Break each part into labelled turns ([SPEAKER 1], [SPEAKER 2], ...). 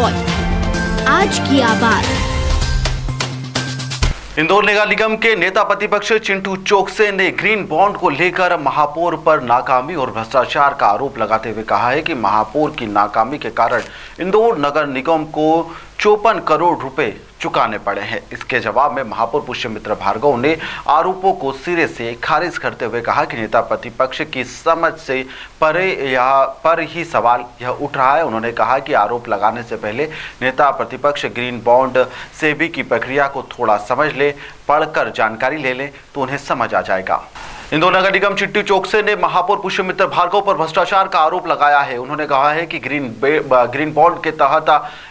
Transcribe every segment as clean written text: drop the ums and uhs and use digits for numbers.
[SPEAKER 1] Voice, आज की आवाज।
[SPEAKER 2] इंदौर नगर निगम के नेता प्रतिपक्ष चिंटू चोकसे ने ग्रीन बॉन्ड को लेकर महापौर पर नाकामी और भ्रष्टाचार का आरोप लगाते हुए कहा है कि महापौर की नाकामी के कारण इंदौर नगर निगम को 54 करोड़ रुपए चुकाने पड़े हैं। इसके जवाब में महापौर पुष्यमित्र भार्गव ने आरोपों को सिरे से खारिज करते हुए कहा कि नेता प्रतिपक्ष की समझ से पर ही सवाल यह उठ रहा है। उन्होंने कहा कि आरोप लगाने से पहले नेता प्रतिपक्ष ग्रीन बॉन्ड सेबी की प्रक्रिया को थोड़ा समझ ले, पढ़कर जानकारी ले लें तो उन्हें समझ आ जाएगा। इंदौर नगर निगम चिंटू चोकसे ने महापौर पुष्यमित्र भार्गव पर भ्रष्टाचार का आरोप लगाया है। उन्होंने कहा है कि ग्रीन बॉन्ड के तहत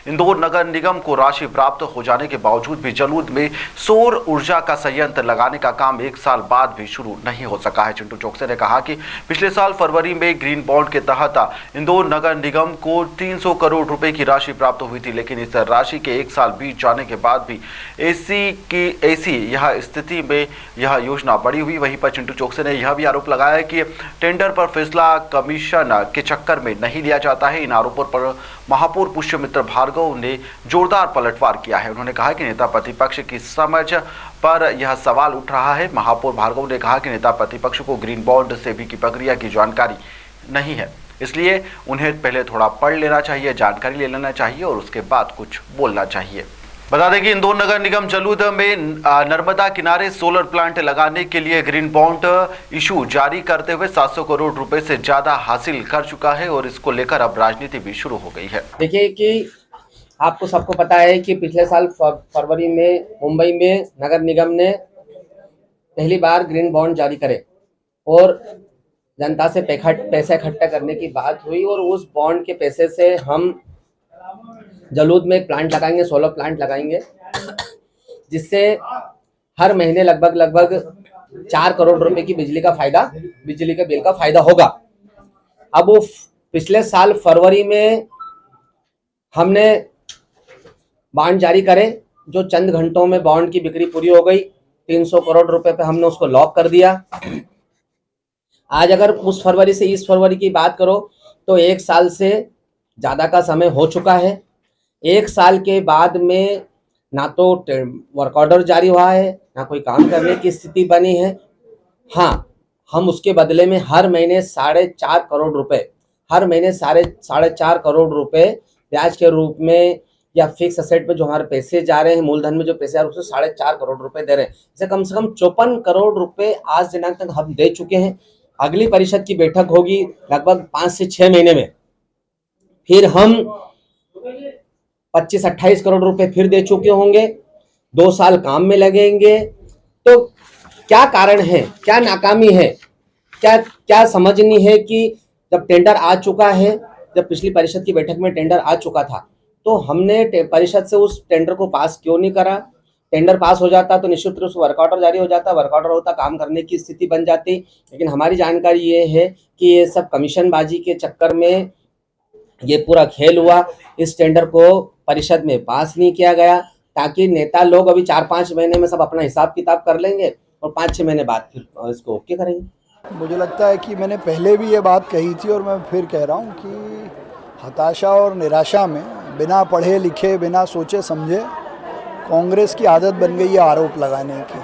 [SPEAKER 2] इंदौर नगर निगम को राशि प्राप्त हो जाने के बावजूद भी जलूद में सौर ऊर्जा का संयंत्र लगाने का काम 1 साल बाद भी शुरू नहीं हो सका है। चिंटू चोकसे ने कहा कि पिछले साल फरवरी में ग्रीन बॉन्ड के तहत इंदौर नगर निगम को 300 करोड़ रुपए की राशि प्राप्त हुई थी, लेकिन इस राशि के 1 साल बीत जाने के बाद भी ऐसी यह स्थिति में यह योजना बढ़ी हुई। वहीं पर चिंटू चोकसे ने यह भी आरोप लगाया है कि टेंडर पर फैसला कमीशन के चक्कर में नहीं लिया जाता है। इन आरोपों पर महापौर पुष्यमित्र भार्गव ने जोरदार पलटवार किया है। उन्होंने कहा कि नेता प्रतिपक्ष की समझ पर यह सवाल उठ रहा है। महापौर भार्गव ने कहा कि नेता प्रतिपक्ष को ग्रीन बॉन्ड सेबी की प्रक्रिया की जानकारी नहीं है, इसलिए उन्हें पहले थोड़ा पढ़ लेना चाहिए, जानकारी ले लेना चाहिए और उसके बाद कुछ बोलना चाहिए। बता दें कि इंदौर नगर निगम जलूद में नर्मदा किनारे सोलर प्लांट लगाने के लिए ग्रीन बॉन्ड इशू जारी करते हुए 700 करोड़ रुपए से ज्यादा हासिल कर चुका है और इसको लेकर अब राजनीति भी शुरू हो गई है।
[SPEAKER 3] देखिए कि आपको सबको पता है कि पिछले साल फरवरी में मुंबई में नगर निगम ने पहली बार ग्रीन बॉन्ड जारी करे और जनता से पैसे इकट्ठा करने की बात हुई और उस बॉन्ड के पैसे से हम जलूद में एक प्लांट लगाएंगे, सोलर प्लांट लगाएंगे, जिससे हर महीने लगभग 4 करोड़ रुपए की बिजली के बिल का फायदा होगा। अब वो पिछले साल फरवरी में हमने बॉन्ड जारी करे, जो चंद घंटों में बॉन्ड की बिक्री पूरी हो गई। 300 करोड़ रुपए पे हमने उसको लॉक कर दिया। आज अगर उस फरवरी से इस फरवरी की बात करो तो 1 साल से ज़्यादा का समय हो चुका है। 1 साल के बाद में ना तो वर्क ऑर्डर जारी हुआ है, ना कोई काम करने की स्थिति बनी है। हाँ, हम उसके बदले में हर महीने 4.5 करोड़ रुपए, हर महीने 4.5 करोड़ रुपए ब्याज के रूप में या फिक्स असेट पे जो हमारे पैसे जा रहे हैं, मूलधन में जो पैसे आ रहे हैं उससे 4.5 करोड़ रुपए दे रहे हैं। इसे कम से कम 54 करोड़ रुपए आज दिनांक तक हम दे चुके हैं। अगली परिषद की बैठक होगी लगभग 5 से 6 महीने में, फिर हम 25-28 करोड़ रुपए फिर दे चुके होंगे। 2 साल काम में लगेंगे। तो क्या कारण है, क्या नाकामी है, क्या समझ नहीं है कि जब टेंडर आ चुका है, जब पिछली परिषद की बैठक में टेंडर आ चुका था तो हमने परिषद से उस टेंडर को पास क्यों नहीं करा। टेंडर पास हो जाता तो निश्चित रूप से वर्क ऑर्डर जारी हो जाता, वर्क ऑर्डर होता, काम करने की स्थिति बन जाती। लेकिन हमारी जानकारी ये है कि ये सब कमीशनबाजी के चक्कर में ये पूरा खेल हुआ। इस टेंडर को परिषद में पास नहीं किया गया ताकि नेता लोग अभी 4-5 महीने में सब अपना हिसाब किताब कर लेंगे और 5-6 महीने बाद फिर इसको ओके करेंगे।
[SPEAKER 4] मुझे लगता है कि मैंने पहले भी ये बात कही थी और मैं फिर कह रहा हूँ कि हताशा और निराशा में बिना पढ़े लिखे, बिना सोचे समझे कांग्रेस की आदत बन गई है आरोप लगाने की।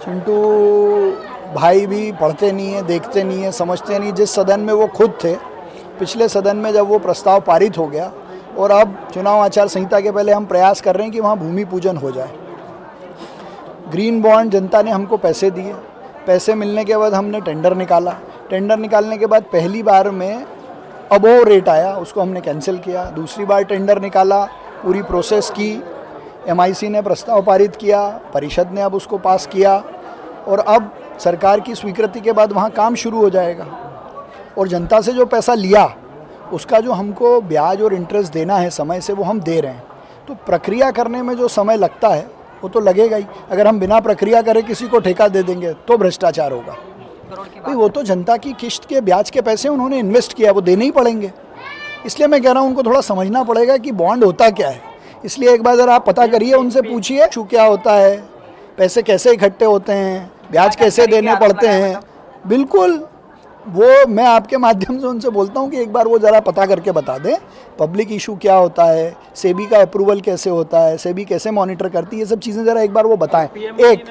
[SPEAKER 4] चिंटू भाई भी पढ़ते नहीं है, देखते नहीं है, समझते नहीं। जिस सदन में वो खुद थे, पिछले सदन में जब वो प्रस्ताव पारित हो गया और अब चुनाव आचार संहिता के पहले हम प्रयास कर रहे हैं कि वहाँ भूमि पूजन हो जाए। ग्रीन बॉन्ड जनता ने हमको पैसे दिए, पैसे मिलने के बाद हमने टेंडर निकाला। टेंडर निकालने के बाद पहली बार में अबोव रेट आया, उसको हमने कैंसिल किया। दूसरी बार टेंडर निकाला, पूरी प्रोसेस की, MIC ने प्रस्ताव पारित किया, परिषद ने अब उसको पास किया और अब सरकार की स्वीकृति के बाद वहाँ काम शुरू हो जाएगा। और जनता से जो पैसा लिया उसका जो हमको ब्याज और इंटरेस्ट देना है समय से, वो हम दे रहे हैं। तो प्रक्रिया करने में जो समय लगता है वो तो लगेगा ही। अगर हम बिना प्रक्रिया करे किसी को ठेका दे देंगे तो भ्रष्टाचार होगा। भाई वो तो जनता की किश्त के ब्याज के पैसे उन्होंने इन्वेस्ट किया, वो देने ही पड़ेंगे। इसलिए मैं कह रहा हूँ उनको थोड़ा समझना पड़ेगा कि बॉन्ड होता क्या है। इसलिए एक बार ज़रा आप पता करिए, उनसे पूछिए क्या होता है, पैसे कैसे इकट्ठे होते हैं, ब्याज कैसे देने पड़ते हैं। बिल्कुल वो मैं आपके माध्यम से उनसे बोलता हूँ कि एक बार वो ज़रा पता करके बता दें पब्लिक इशू क्या होता है, सेबी का अप्रूवल कैसे होता है, सेबी कैसे मॉनिटर करती है, ये सब चीज़ें ज़रा एक बार वो बताएं। एक